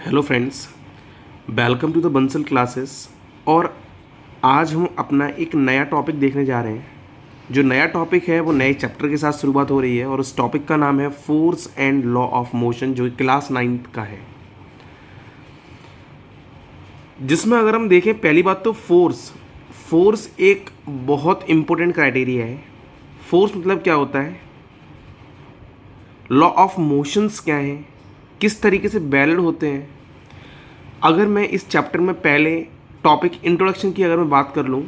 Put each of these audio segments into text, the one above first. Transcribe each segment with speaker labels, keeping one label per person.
Speaker 1: Hello friends, welcome to the Bansal classes. और आज हम अपना एक नया टॉपिक देखने जा रहे हैं। जो नया टॉपिक है वो नए चैप्टर के साथ शुरुआत हो रही है और उस टॉपिक का नाम है force and law of motion, जो क्लास 9th का है। जिसमें अगर हम देखें, पहली बात तो फोर्स फोर्स एक बहुत इम्पोर्टेंट क्राइटेरिया है। फोर्स मतलब क्या होता है, लॉ ऑफ मोशंस क्या हैं, किस तरीके से वैलिड होते हैं। अगर मैं इस चैप्टर में पहले टॉपिक इंट्रोडक्शन की अगर मैं बात कर लूँ,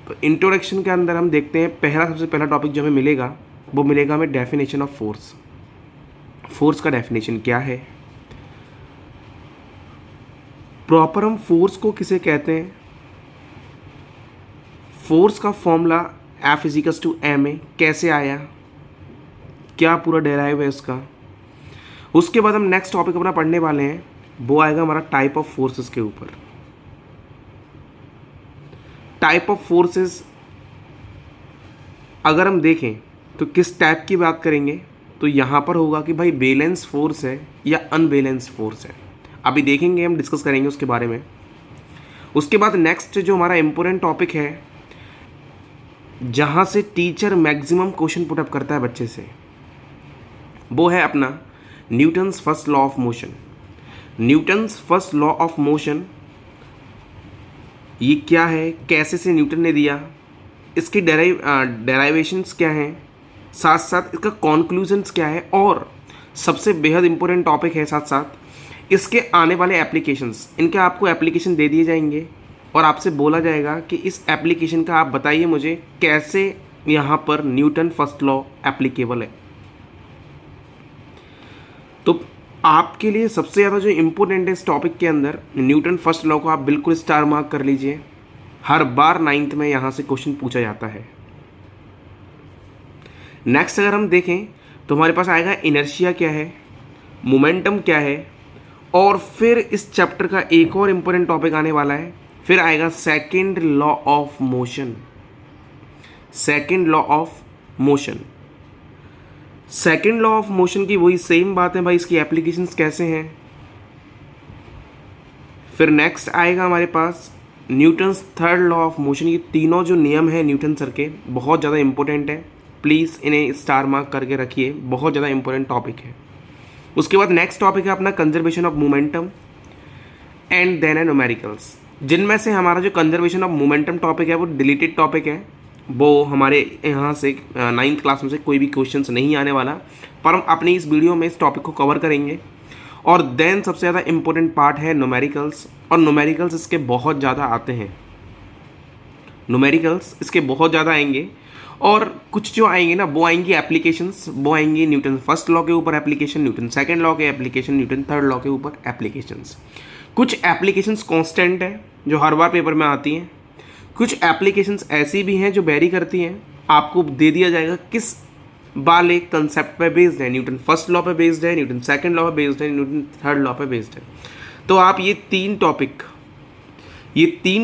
Speaker 1: तो इंट्रोडक्शन के अंदर हम देखते हैं सबसे पहला टॉपिक जो हमें मिलेगा वो मिलेगा हमें डेफिनेशन ऑफ फोर्स। फोर्स का डेफिनेशन क्या है, प्रॉपर हम फोर्स को किसे कहते हैं, फोर्स का फॉर्मूला F=ma कैसे आया, क्या पूरा डेराइव है उसका। उसके बाद हम नेक्स्ट टॉपिक अपना पढ़ने वाले हैं, वो आएगा हमारा टाइप ऑफ फोर्सेस के ऊपर। टाइप ऑफ फोर्सेस अगर हम देखें तो किस टाइप की बात करेंगे, तो यहाँ पर होगा कि भाई बैलेंस फोर्स है या अनबैलेंस फोर्स है। अभी देखेंगे, हम डिस्कस करेंगे उसके बारे में। उसके बाद नेक्स्ट जो हमारा इम्पोर्टेंट टॉपिक है, जहाँ से टीचर मैक्सिमम क्वेश्चन पुटअप करता है बच्चे से, वो है अपना Newton's first law of motion. Newton's first law of motion ये क्या है, कैसे से न्यूटन ने दिया, इसकी डेराइवेशंस क्या हैं, साथ साथ इसका कॉन्क्लूजन्स क्या है, और सबसे बेहद इंपॉर्टेंट टॉपिक है साथ साथ इसके आने वाले एप्लीकेशंस। इनके आपको एप्लीकेशन दे दिए जाएंगे और आपसे बोला जाएगा कि इस एप्लीकेशन का आप बताइए मुझे कैसे यहाँ पर न्यूटन फर्स्ट लॉ एप्लीकेबल है। तो आपके लिए सबसे ज़्यादा जो इम्पोर्टेंट है इस टॉपिक के अंदर, न्यूटन फर्स्ट लॉ को आप बिल्कुल स्टार मार्क कर लीजिए। हर बार 9th में यहाँ से क्वेश्चन पूछा जाता है। नेक्स्ट अगर हम देखें तो हमारे पास आएगा इनर्शिया क्या है, मोमेंटम क्या है, और फिर इस चैप्टर का एक और इम्पोर्टेंट टॉपिक आने वाला है, फिर आएगा second law of motion. Second law of motion, second law of motion की वही सेम बात है भाई, इसकी एप्लीकेशंस कैसे हैं। फिर नेक्स्ट आएगा हमारे पास Newton's third law of motion. ये तीनों जो नियम हैं न्यूटन सर के, बहुत ज़्यादा इंपॉर्टेंट है, प्लीज़ इन्हें स्टार मार्क करके रखिए, बहुत ज़्यादा इंपॉर्टेंट टॉपिक है। उसके बाद नेक्स्ट टॉपिक है अपना conservation of momentum and then है न्यूमेरिकल्स। जिनमें से हमारा जो कंजर्वेशन ऑफ मोमेंटम टॉपिक है वो डिलीटेड टॉपिक है, वो हमारे यहाँ से 9th क्लास में से कोई भी क्वेश्चंस नहीं आने वाला, पर हम अपनी इस वीडियो में इस टॉपिक को कवर करेंगे। और देन सबसे ज़्यादा इम्पोर्टेंट पार्ट है न्यूमेरिकल्स, और न्यूमेरिकल्स इसके बहुत ज़्यादा आते हैं, न्यूमेरिकल्स इसके बहुत ज़्यादा आएंगे। और कुछ जो आएंगे ना वो आएंगी एप्लीकेशंस, वो आएंगी न्यूटन फर्स्ट लॉ के ऊपर एप्लीकेशन, न्यूटन सेकेंड लॉ के एप्लीकेशन, न्यूटन थर्ड लॉ के ऊपर एप्लीकेशंस। कुछ एप्लीकेशंस कांस्टेंट है जो हर बार पेपर में आती हैं, कुछ एप्लीकेशंस ऐसी भी हैं जो वेरी करती हैं। आपको दे दिया जाएगा किस वाले कंसेप्ट पे बेस्ड है, न्यूटन फर्स्ट लॉ पे बेस्ड है, न्यूटन सेकंड लॉ पे बेस्ड है, न्यूटन थर्ड लॉ पे बेस्ड है। तो आप ये तीन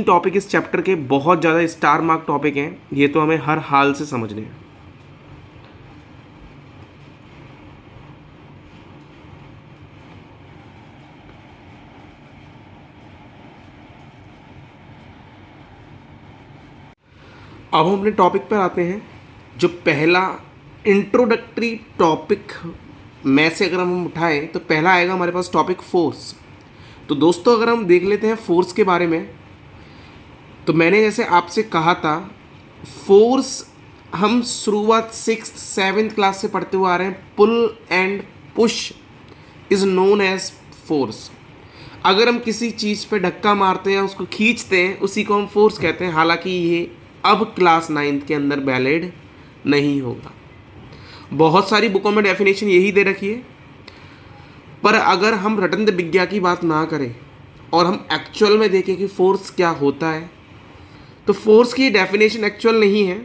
Speaker 1: टॉपिक इस चैप्टर के बहुत ज़्यादा स्टार मार्क टॉपिक हैं, ये तो हमें हर हाल से समझने हैं। अब हम अपने टॉपिक पर आते हैं। जो पहला इंट्रोडक्टरी टॉपिक में से अगर हम उठाएं तो पहला आएगा हमारे पास टॉपिक फोर्स। तो दोस्तों अगर हम देख लेते हैं फोर्स के बारे में, तो मैंने जैसे आपसे कहा था, फोर्स हम शुरुआत 6th 7th क्लास से पढ़ते हुए आ रहे हैं। Pull and push is known as force. अगर हम किसी चीज़ पे धक्का मारते हैं, उसको खींचते हैं, उसी को हम फोर्स कहते हैं। हालांकि ये अब क्लास 9th के अंदर वैलिड नहीं होगा। बहुत सारी बुकों में डेफिनेशन यही दे रखी है, पर अगर हम रटन विज्ञा की बात ना करें और हम एक्चुअल में देखें कि फोर्स क्या होता है, तो फोर्स की डेफिनेशन एक्चुअल नहीं है।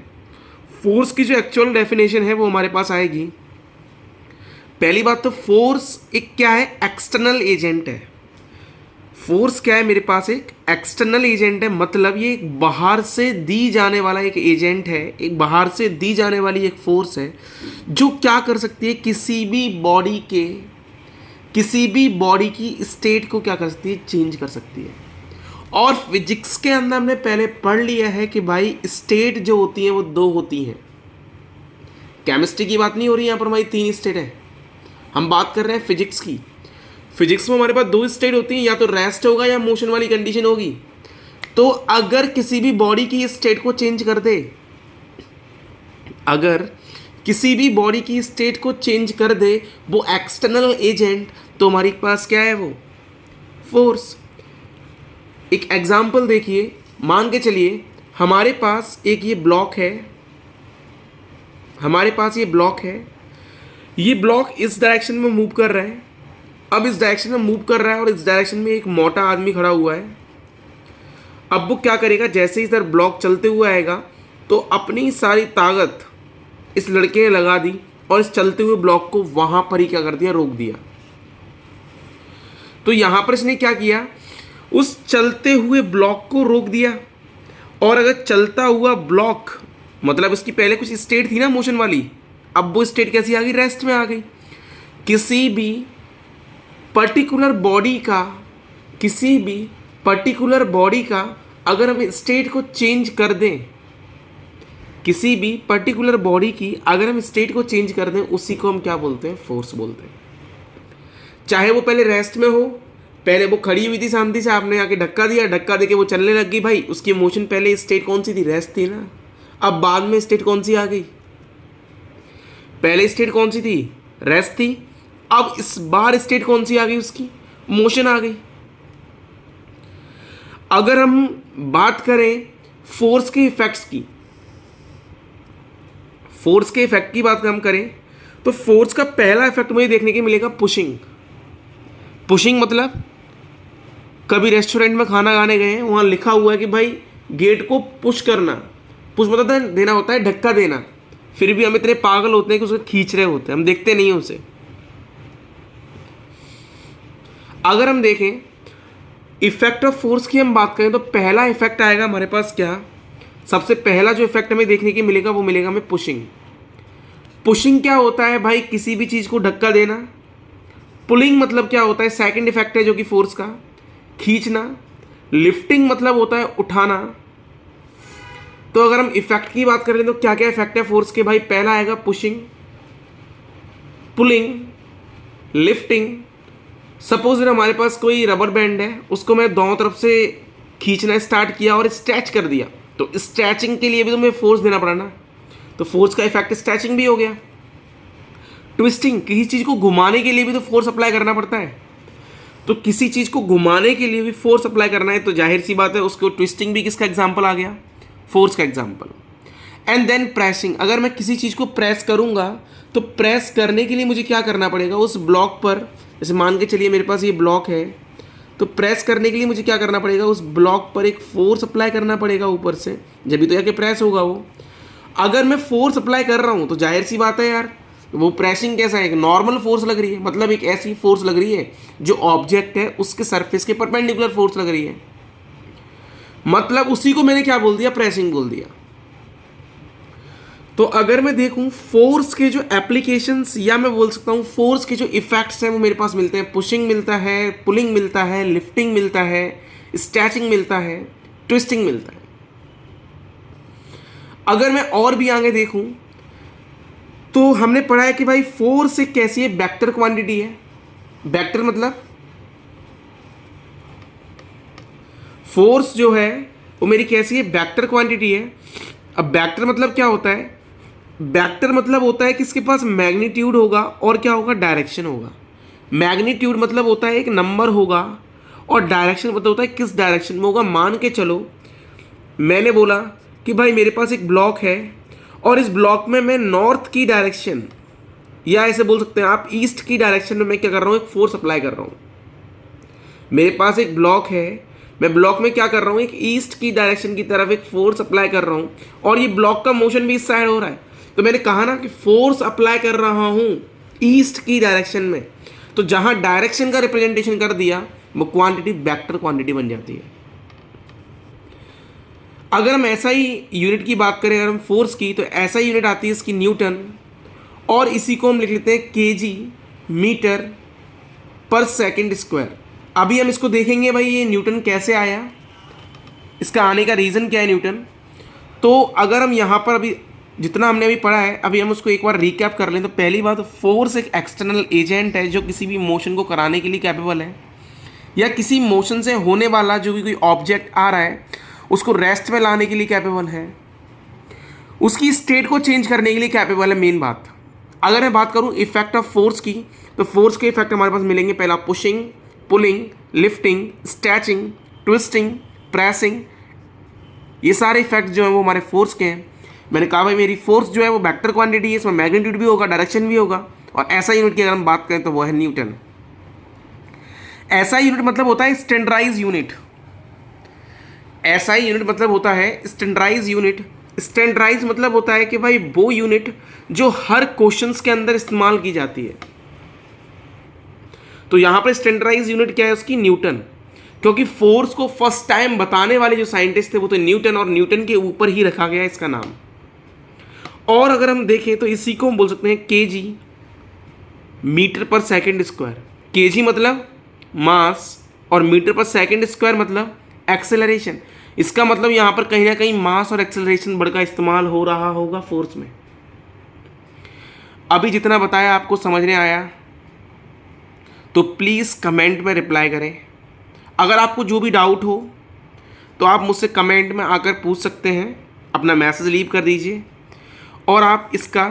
Speaker 1: फोर्स की जो एक्चुअल डेफिनेशन है वो हमारे पास आएगी। पहली बात तो फोर्स एक क्या है, एक्सटर्नल एजेंट है। फोर्स क्या है, मेरे पास एक एक्सटर्नल एजेंट है, मतलब ये एक बाहर से दी जाने वाला एक एजेंट है, एक बाहर से दी जाने वाली एक फोर्स है जो क्या कर सकती है, किसी भी बॉडी के किसी भी बॉडी की स्टेट को क्या कर सकती है, चेंज कर सकती है। और फिजिक्स के अंदर हमने पहले पढ़ लिया है कि भाई स्टेट जो होती है वो दो होती हैं। केमिस्ट्री की बात नहीं हो रही यहाँ पर, हमारी 3 स्टेट है, हम बात कर रहे हैं फिजिक्स की। फिजिक्स में हमारे पास 2 स्टेट होती हैं, या तो रेस्ट होगा या मोशन वाली कंडीशन होगी। तो अगर किसी भी बॉडी की स्टेट को चेंज कर दे, अगर किसी भी बॉडी की स्टेट को चेंज कर दे वो एक्सटर्नल एजेंट, तो हमारे पास क्या है, वो फोर्स। एक एग्जाम्पल देखिए, मान के चलिए हमारे पास एक ये ब्लॉक है, हमारे पास ये ब्लॉक है, ये ब्लॉक इस डायरेक्शन में मूव कर रहा है। अब इस डायरेक्शन में मूव कर रहा है और इस डायरेक्शन में एक मोटा आदमी खड़ा हुआ है। अब वो क्या करेगा, जैसे ही इधर ब्लॉक चलते हुए आएगा तो अपनी सारी ताकत इस लड़के ने लगा दी और इस चलते हुए ब्लॉक को वहां पर ही क्या कर दिया, रोक दिया। तो यहां पर इसने क्या किया, उस चलते हुए ब्लॉक को रोक दिया। और अगर चलता हुआ ब्लॉक, मतलब इसकी पहले कुछ स्टेट थी ना मोशन वाली, अब वो स्टेट कैसी आ गई, रेस्ट में आ गई। किसी भी पर्टिकुलर बॉडी का, किसी भी पर्टिकुलर बॉडी का अगर हम स्टेट को चेंज कर दें, किसी भी पर्टिकुलर बॉडी की अगर हम स्टेट को चेंज कर दें, उसी को हम क्या बोलते हैं, फोर्स बोलते हैं। चाहे वो पहले रेस्ट में हो, पहले वो खड़ी हुई थी शांति से, आपने आके धक्का दिया, धक्का देके वो चलने लग गई, भाई उसकी मोशन पहले स्टेट कौन सी थी, रेस्ट थी ना। अब बाद में स्टेट कौन सी आ गई, पहले स्टेट कौन सी थी, रेस्ट थी। अब इस बार स्टेट कौन सी आ गई, उसकी मोशन आ गई। अगर हम बात करें फोर्स के इफेक्ट्स की, फोर्स के इफेक्ट की बात हम करें तो फोर्स का पहला इफेक्ट मुझे देखने को मिलेगा, पुशिंग। पुशिंग मतलब कभी रेस्टोरेंट में खाना खाने गए हैं, वहाँ लिखा हुआ है कि भाई गेट को पुश करना, पुश मतलब देना होता है, धक्का देना। फिर भी हम इतने पागल होते हैं कि उसको खींच रहे होते हैं, हम देखते नहीं हैं उसे। अगर हम देखें इफेक्ट ऑफ फोर्स की हम बात करें तो पहला इफेक्ट आएगा हमारे पास क्या, सबसे पहला जो इफेक्ट हमें देखने की मिलेगा वो मिलेगा हमें पुशिंग। पुशिंग क्या होता है भाई, किसी भी चीज़ को धक्का देना। पुलिंग मतलब क्या होता है, सेकंड इफेक्ट है जो कि फोर्स का, खींचना। लिफ्टिंग मतलब होता है उठाना। तो अगर हम इफेक्ट की बात करें तो क्या क्या इफेक्ट है फोर्स के, भाई पहला आएगा पुशिंग, पुलिंग, लिफ्टिंग। सपोज हमारे पास कोई रबर बैंड है, उसको मैं दोनों तरफ से खींचना स्टार्ट किया और स्ट्रेच कर दिया, तो स्ट्रेचिंग के लिए भी तो मुझे फोर्स देना पड़ा ना, तो फोर्स का इफेक्ट स्ट्रेचिंग भी हो गया। ट्विस्टिंग, किसी चीज़ को घुमाने के लिए भी तो फोर्स अप्लाई करना पड़ता है, तो किसी चीज़ को घुमाने के लिए भी फोर्स अप्लाई करना है, तो जाहिर सी बात है उसको ट्विस्टिंग भी किसका एग्जाम्पल आ गया, फोर्स का एग्जाम्पल। एंड देन प्रेसिंग, अगर मैं किसी चीज़ को प्रेस करूँगा तो प्रेस करने के लिए मुझे क्या करना पड़ेगा, उस ब्लॉक पर, जैसे मान के चलिए मेरे पास ये ब्लॉक है, तो प्रेस करने के लिए मुझे क्या करना पड़ेगा, उस ब्लॉक पर एक फोर्स अप्लाई करना पड़ेगा ऊपर से, जब भी तो जाके प्रेस होगा वो। अगर मैं फोर्स अप्लाई कर रहा हूँ तो जाहिर सी बात है यार, वो प्रेसिंग कैसा है, एक नॉर्मल फोर्स लग रही है, मतलब एक ऐसी फोर्स लग रही है जो ऑब्जेक्ट है उसके सरफेस के परपेंडिकुलर फोर्स लग रही है, मतलब उसी को मैंने क्या बोल दिया, प्रेसिंग बोल दिया। तो अगर मैं देखूं फोर्स के जो एप्लीकेशंस, या मैं बोल सकता हूं फोर्स के जो इफेक्ट्स हैं वो मेरे पास मिलते हैं, पुशिंग मिलता है, पुलिंग मिलता है, लिफ्टिंग मिलता है, स्ट्रेचिंग मिलता है, ट्विस्टिंग मिलता है। अगर मैं और भी आगे देखूं तो हमने पढ़ा है कि भाई फोर्स एक कैसी है, वेक्टर क्वांटिटी है। वेक्टर मतलब फोर्स जो है वो मेरी कैसी है, वेक्टर क्वांटिटी है। अब वेक्टर मतलब क्या होता है, वेक्टर मतलब होता है कि इसके पास मैग्नीट्यूड होगा और क्या होगा, डायरेक्शन होगा। मैग्नीट्यूड मतलब होता है एक नंबर होगा, और डायरेक्शन मतलब होता है किस डायरेक्शन में होगा। मान के चलो मैंने बोला कि भाई मेरे पास एक ब्लॉक है और इस ब्लॉक में मैं नॉर्थ की डायरेक्शन, या ऐसे बोल सकते हैं आप ईस्ट की डायरेक्शन में मैं क्या कर रहा हूँ, एक फोर्स अप्लाई कर रहा हूँ। मेरे पास एक ब्लॉक है, मैं ब्लॉक में क्या कर रहा हूँ, एक ईस्ट की डायरेक्शन की तरफ एक फोर्स अप्लाई कर रहा हूँ, और ये ब्लॉक का मोशन भी इस साइड हो रहा है। तो मैंने कहा ना कि फोर्स अप्लाई कर रहा हूँ ईस्ट की डायरेक्शन में, तो जहाँ डायरेक्शन का रिप्रेजेंटेशन कर दिया वो क्वांटिटी वेक्टर क्वांटिटी बन जाती है। अगर हम ऐसा ही यूनिट की बात करें, अगर हम फोर्स की, तो ऐसा यूनिट आती है इसकी न्यूटन, और इसी को हम लिख लेते हैं केजी मीटर पर सेकंड स्क्वायर। अभी हम इसको देखेंगे भाई ये न्यूटन कैसे आया, इसका आने का रीज़न क्या है न्यूटन। तो अगर हम यहाँ पर अभी जितना हमने अभी पढ़ा है अभी हम उसको एक बार रिकैप कर लें। तो पहली बात, फोर्स एक एक्सटर्नल एजेंट है जो किसी भी मोशन को कराने के लिए कैपेबल है, या किसी मोशन से होने वाला जो भी कोई ऑब्जेक्ट आ रहा है उसको रेस्ट में लाने के लिए कैपेबल है, उसकी स्टेट को चेंज करने के लिए कैपेबल है। मेन बात अगर मैं बात करूँ इफेक्ट ऑफ फोर्स की, तो फोर्स के इफेक्ट हमारे पास मिलेंगे। पहला pushing, pulling, lifting, stretching, twisting, pressing, ये सारे इफेक्ट जो है वो हमारे फोर्स के हैं। मैंने कहा भाई मेरी फोर्स जो है वो वेक्टर क्वांटिटी है, इसमें मैग्नीट्यूड भी होगा, डायरेक्शन भी होगा, और ऐसा यूनिट की अगर हम बात करें तो वो है न्यूटन। ऐसा यूनिट मतलब होता है स्टैंडर्डाइज यूनिट। ऐसा ही यूनिट मतलब होता है स्टैंडर्डाइज यूनिट। स्टैंडर्डाइज मतलब होता है कि भाई वो यूनिट जो हर क्वेश्चंस के अंदर इस्तेमाल की जाती है। तो यहां पर स्टैंडर्डाइज यूनिट क्या है उसकी, न्यूटन, क्योंकि फोर्स को फर्स्ट टाइम बताने वाले जो साइंटिस्ट थे वो तो न्यूटन, और न्यूटन के ऊपर ही रखा गया इसका नाम। और अगर हम देखें तो इसी को हम बोल सकते हैं केजी, मीटर पर सेकंड स्क्वायर। केजी मतलब मास और मीटर पर सेकंड स्क्वायर मतलब एक्सेलरेशन। इसका मतलब यहाँ पर कहीं ना कहीं मास और एक्सेलरेशन वर्ड का इस्तेमाल हो रहा होगा फोर्स में। अभी जितना बताया आपको समझ में आया तो प्लीज़ कमेंट में रिप्लाई करें। अगर आपको जो भी डाउट हो तो आप मुझसे कमेंट में आकर पूछ सकते हैं, अपना मैसेज लीव कर दीजिए, और आप इसका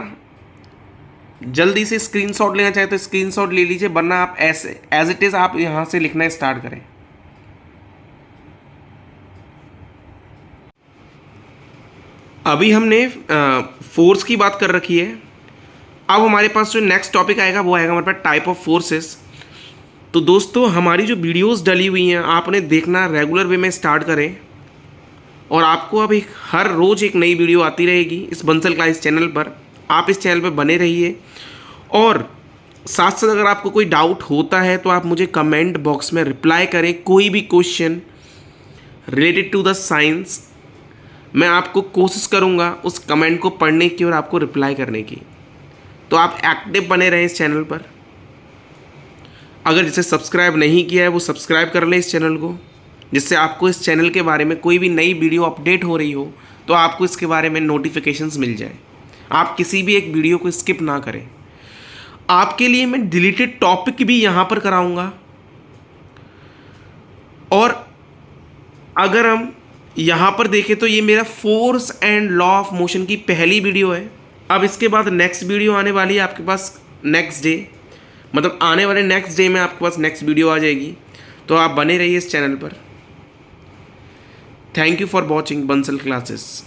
Speaker 1: जल्दी से स्क्रीनशॉट लेना चाहे तो स्क्रीनशॉट ले लीजिए, वरना आप ऐसे एज इट इज़ आप यहाँ से लिखना स्टार्ट करें। अभी हमने फोर्स की बात कर रखी है। अब हमारे पास जो नेक्स्ट टॉपिक आएगा वो आएगा हमारे पास टाइप ऑफ फोर्सेस। तो दोस्तों हमारी जो वीडियोस डली हुई हैं आपने देखना रेगुलर वे में स्टार्ट करें, और आपको अब हर रोज़ एक नई वीडियो आती रहेगी इस बंसल क्लास चैनल पर। आप इस चैनल पर बने रहिए, और साथ साथ अगर आपको कोई डाउट होता है तो आप मुझे कमेंट बॉक्स में रिप्लाई करें। कोई भी question related to the science, मैं आपको कोशिश करूँगा उस कमेंट को पढ़ने की और आपको रिप्लाई करने की। तो आप एक्टिव बने रहें इस चैनल पर। अगर जिसे सब्सक्राइब नहीं किया है वो सब्सक्राइब कर लें इस चैनल को, जिससे आपको इस चैनल के बारे में कोई भी नई वीडियो अपडेट हो रही हो तो आपको इसके बारे में नोटिफिकेशंस मिल जाए। आप किसी भी एक वीडियो को स्किप ना करें। आपके लिए मैं डिलीटेड टॉपिक भी यहाँ पर कराऊँगा। और अगर हम यहाँ पर देखें तो ये मेरा force and law of motion की पहली वीडियो है। अब इसके बाद नेक्स्ट वीडियो आने वाली है आपके पास नेक्स्ट डे, मतलब आने वाले नेक्स्ट डे में आपके पास नेक्स्ट वीडियो आ जाएगी। तो आप बने रहिए इस चैनल पर। Thank you for watching Bansal classes.